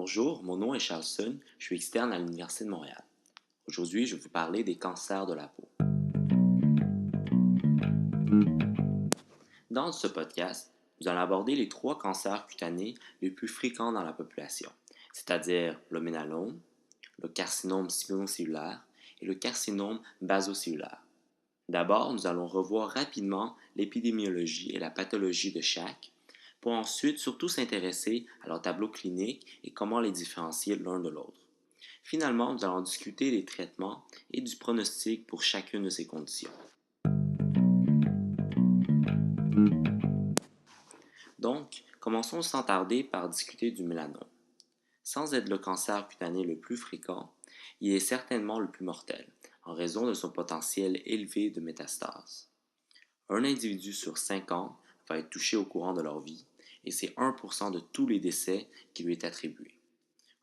Bonjour, mon nom est Charleston, je suis externe à l'Université de Montréal. Aujourd'hui, je vais vous parler des cancers de la peau. Dans ce podcast, nous allons aborder les trois cancers cutanés les plus fréquents dans la population, c'est-à-dire le mélanome, le carcinome spinocellulaire et le carcinome basocellulaire. D'abord, nous allons revoir rapidement l'épidémiologie et la pathologie de chaque, pour ensuite surtout s'intéresser à leur tableau clinique et comment les différencier l'un de l'autre. Finalement, nous allons discuter des traitements et du pronostic pour chacune de ces conditions. Donc, commençons sans tarder par discuter du mélanome. Sans être le cancer cutané le plus fréquent, il est certainement le plus mortel, en raison de son potentiel élevé de métastase. Un individu sur 5 ans va être touché au courant de leur vie, et c'est 1% de tous les décès qui lui est attribué.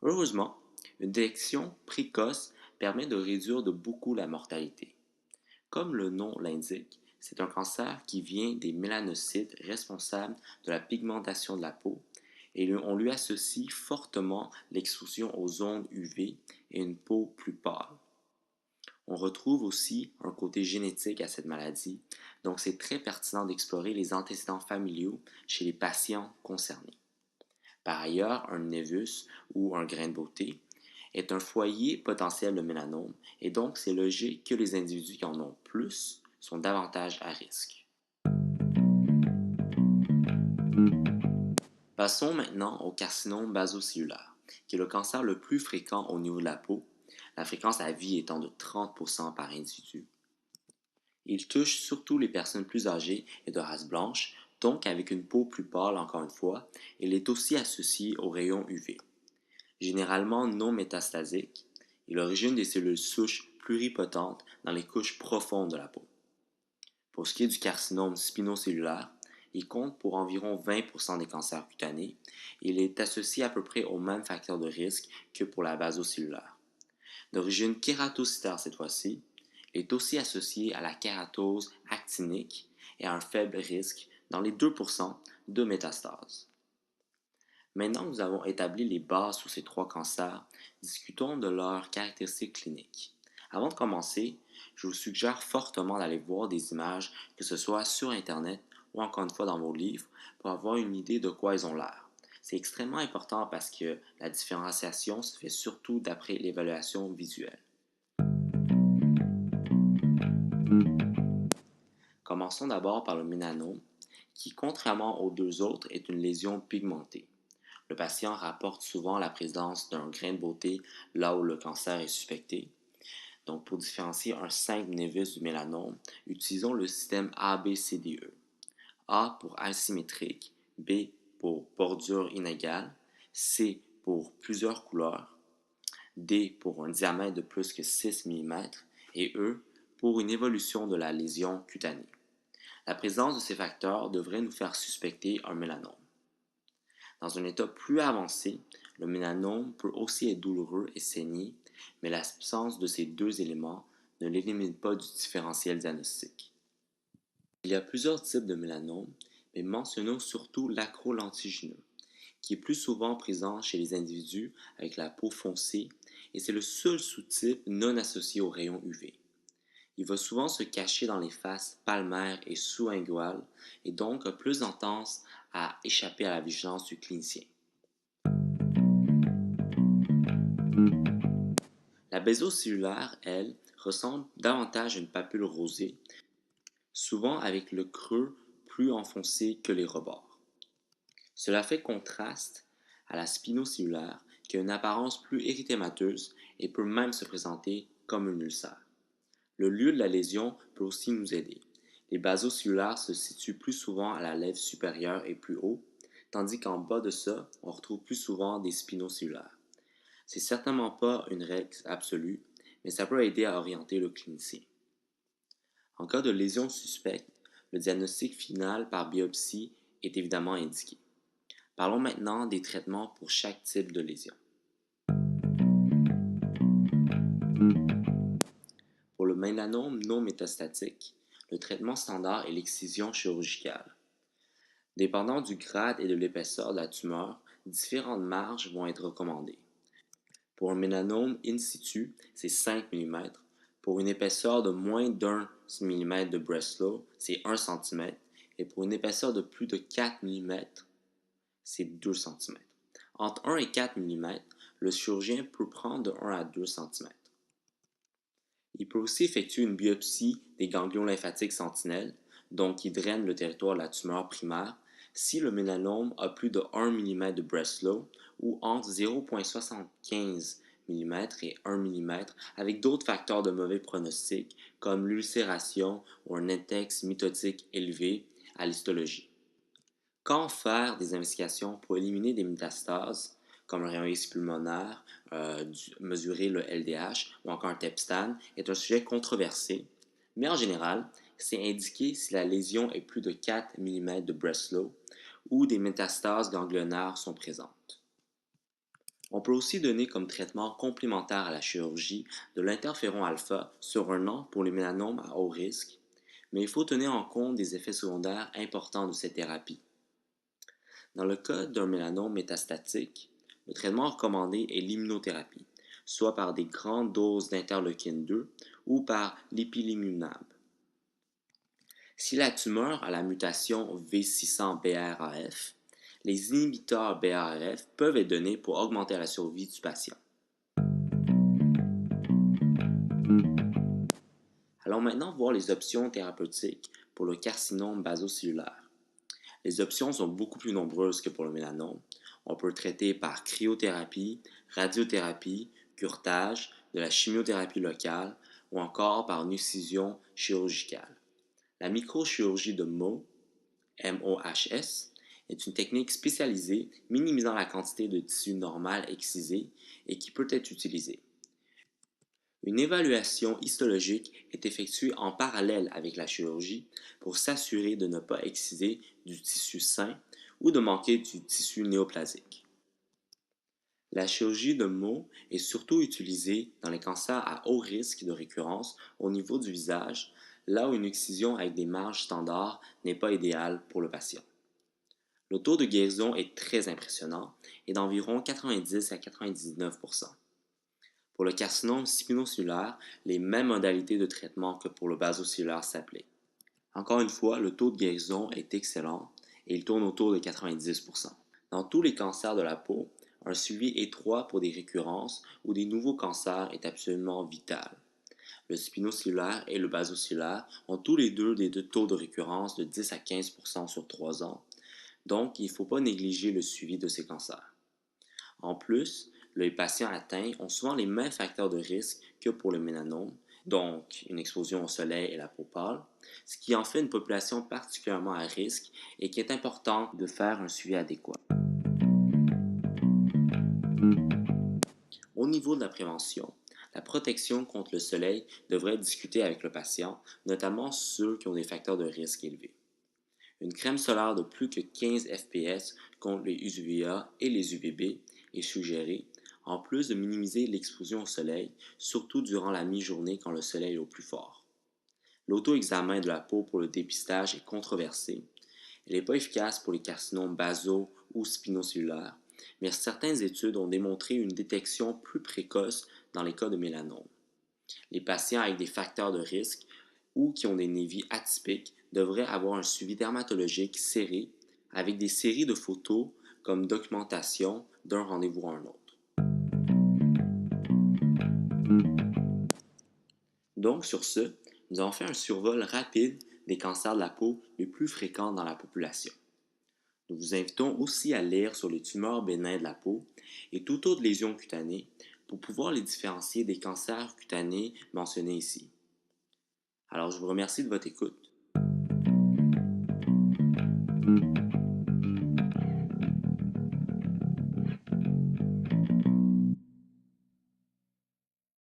Heureusement, une détection précoce permet de réduire de beaucoup la mortalité. Comme le nom l'indique, c'est un cancer qui vient des mélanocytes responsables de la pigmentation de la peau et on lui associe fortement l'exposition aux ondes UV et une peau plus pâle. On retrouve aussi un côté génétique à cette maladie, donc c'est très pertinent d'explorer les antécédents familiaux chez les patients concernés. Par ailleurs, un névus ou un grain de beauté est un foyer potentiel de mélanome et donc c'est logique que les individus qui en ont plus sont davantage à risque. Passons maintenant au carcinome basocellulaire, qui est le cancer le plus fréquent au niveau de la peau, la fréquence à vie étant de 30% par individu. Il touche surtout les personnes plus âgées et de race blanche, donc avec une peau plus pâle encore une fois, et il est aussi associé aux rayons UV. Généralement non métastasique, il origine des cellules souches pluripotentes dans les couches profondes de la peau. Pour ce qui est du carcinome spinocellulaire, il compte pour environ 20% des cancers cutanés et il est associé à peu près aux mêmes facteurs de risque que pour la basocellulaire. D'origine kératocytaire cette fois-ci, il est aussi associé à la kératose actinique et à un faible risque, dans les 2%, de métastase. Maintenant que nous avons établi les bases sur ces trois cancers, discutons de leurs caractéristiques cliniques. Avant de commencer, je vous suggère fortement d'aller voir des images, que ce soit sur Internet ou encore une fois dans vos livres, pour avoir une idée de quoi ils ont l'air. C'est extrêmement important parce que la différenciation se fait surtout d'après l'évaluation visuelle. Commençons d'abord par le mélanome, qui, contrairement aux deux autres, est une lésion pigmentée. Le patient rapporte souvent la présence d'un grain de beauté là où le cancer est suspecté. Donc, pour différencier un simple névus du mélanome, utilisons le système ABCDE. A pour asymétrique, B pour bordure inégale, C pour plusieurs couleurs, D pour un diamètre de plus que 6 mm et E pour une évolution de la lésion cutanée. La présence de ces facteurs devrait nous faire suspecter un mélanome. Dans un état plus avancé, le mélanome peut aussi être douloureux et saigner, mais l'absence de ces deux éléments ne l'élimine pas du différentiel diagnostic. Il y a plusieurs types de mélanome, mais mentionnons surtout l'acrolentigineux, qui est plus souvent présent chez les individus avec la peau foncée et c'est le seul sous-type non associé aux rayons UV. Il va souvent se cacher dans les faces palmaires et sous-linguales et donc a plus tendance à échapper à la vigilance du clinicien. La basocellulaire, elle, ressemble davantage à une papule rosée, souvent avec le creux plus enfoncé que les rebords. Cela fait contraste à la spinocellulaire qui a une apparence plus érythémateuse et peut même se présenter comme une ulcère. Le lieu de la lésion peut aussi nous aider. Les basocellulaires se situent plus souvent à la lèvre supérieure et plus haut, tandis qu'en bas de ça, on retrouve plus souvent des spinocellulaires. C'est certainement pas une règle absolue, mais ça peut aider à orienter le clinicien. En cas de lésion suspecte, le diagnostic final par biopsie est évidemment indiqué. Parlons maintenant des traitements pour chaque type de lésion. Pour le mélanome non métastatique, le traitement standard est l'excision chirurgicale. Dépendant du grade et de l'épaisseur de la tumeur, Différentes marges vont être recommandées. Pour un mélanome in situ, c'est 5 mm. Pour une épaisseur de moins d'1 mm de Breslow, c'est 1 cm. Et pour une épaisseur de plus de 4 mm, c'est 2 cm. Entre 1 et 4 mm, le chirurgien peut prendre de 1 à 2 cm. Il peut aussi effectuer une biopsie des ganglions lymphatiques sentinelles, donc qui drainent le territoire de la tumeur primaire, si le mélanome a plus de 1 mm de Breslow ou entre 0,75 mm et 1 mm avec d'autres facteurs de mauvais pronostic comme l'ulcération ou un index mitotique élevé à l'histologie. Quand faire des investigations pour éliminer des métastases, comme le rayon X pulmonaire, mesurer le LDH ou encore un TEP-scan, est un sujet controversé, mais en général, c'est indiqué si la lésion est plus de 4 mm de Breslow ou des métastases ganglionnaires sont présentes. On peut aussi donner comme traitement complémentaire à la chirurgie de l'interféron alpha sur un an pour les mélanomes à haut risque, mais il faut tenir en compte des effets secondaires importants de cette thérapie. Dans le cas d'un mélanome métastatique, le traitement recommandé est l'immunothérapie, soit par des grandes doses d'interleukine 2 ou par l'ipilimumab. Si la tumeur a la mutation V600BRAF, les inhibiteurs BRAF peuvent être donnés pour augmenter la survie du patient. Allons maintenant voir les options thérapeutiques pour le carcinome basocellulaire. Les options sont beaucoup plus nombreuses que pour le mélanome. On peut traiter par cryothérapie, radiothérapie, curetage, de la chimiothérapie locale ou encore par une excision chirurgicale. La microchirurgie de Mohs, MOHS, est une technique spécialisée minimisant la quantité de tissu normal excisé et qui peut être utilisée. Une évaluation histologique est effectuée en parallèle avec la chirurgie pour s'assurer de ne pas exciser du tissu sain ou de manquer du tissu néoplasique. La chirurgie de Mohs est surtout utilisée dans les cancers à haut risque de récurrence au niveau du visage, là où une excision avec des marges standards n'est pas idéale pour le patient. Le taux de guérison est très impressionnant et d'environ 90 à 99%. Pour le carcinome spinocellulaire, les mêmes modalités de traitement que pour le basocellulaire s'appliquent. Encore une fois, le taux de guérison est excellent et il tourne autour de 90%. Dans tous les cancers de la peau, un suivi étroit pour des récurrences ou des nouveaux cancers est absolument vital. Le spinocellulaire et le basocellulaire ont tous les deux des taux de récurrence de 10 à 15% sur 3 ans, donc il ne faut pas négliger le suivi de ces cancers. En plus, les patients atteints ont souvent les mêmes facteurs de risque que pour le mélanome, donc une exposition au soleil et la peau pâle, ce qui en fait une population particulièrement à risque et qui est important de faire un suivi adéquat. Au niveau de la prévention, la protection contre le soleil devrait être discutée avec le patient, notamment ceux qui ont des facteurs de risque élevés. Une crème solaire de plus que 15 fps contre les UVA et les UVB est suggérée, en plus de minimiser l'exposition au soleil, surtout durant la mi-journée quand le soleil est au plus fort. L'auto-examen de la peau pour le dépistage est controversé. Elle n'est pas efficace pour les carcinomes baso- ou spinocellulaires, mais certaines études ont démontré une détection plus précoce dans les cas de mélanome. Les patients avec des facteurs de risque ou qui ont des névis atypiques devraient avoir un suivi dermatologique serré avec des séries de photos comme documentation d'un rendez-vous à un autre. Donc sur ce, nous avons fait un survol rapide des cancers de la peau les plus fréquents dans la population. Nous vous invitons aussi à lire sur les tumeurs bénins de la peau et toute autre lésion cutanée pour pouvoir les différencier des cancers cutanés mentionnés ici. Alors je vous remercie de votre écoute.